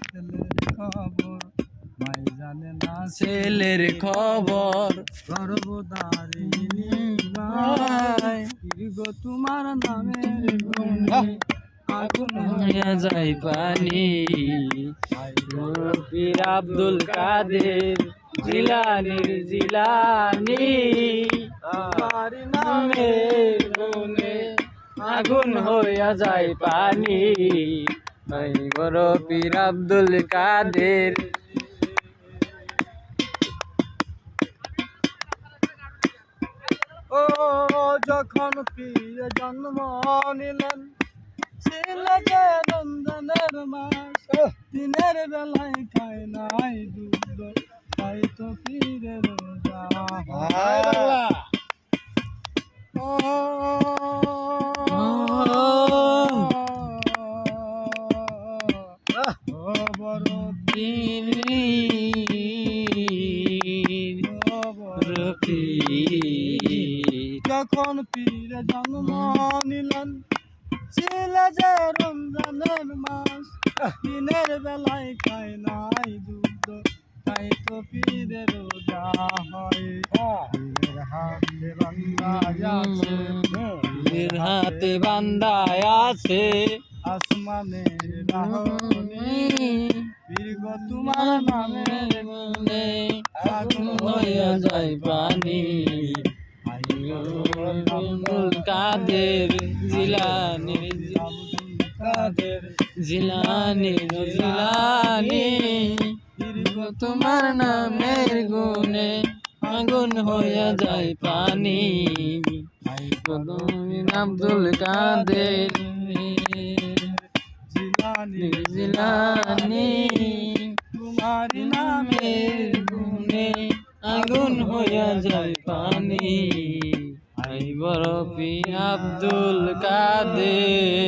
ছেলের খবর মাই জানে না ছেলের খবর গর্ভধারিণী মাই গো তোমার নামের গুণে আগুন হইয়া যায় পানি পীর আব্দুল কাদের জিলানির জিলানি তোমার নামের গুণে আগুন হইয়া যায় পানি ওই বড় পীর আব্দুল কাদের। ও যখন পীর জন্ম নিলেন ছিল যে রমজানের মাস দিনের বেলায় খায় নাই দুধ তাই তো পীরের রোজা ও বড় পীর যখন পীরে জন্ম নিলেন ছিল যে রমজানের মাস দিনের বেলায় খায় নাই দুধ তাই তো পীরের রোজা হয় পীরের হাতে বান্দায় আছে পীরের হাতে বান্দায় আছে আসমানের রাহনে পীর গো তোমার নামের গুণে আগুন হইয়া যায় পানি আব্দুল কাদের জিলানির কাদের জিলানির জিলানি পীর গো তোমার নামের গুণে আগুন হইয়া যায় পানি আব্দুল কাদের জিলানি জিলানি তোমার নামের গুণে আগুন হইয়া যায় পানি আই বড় পীর আব্দুল কাদের।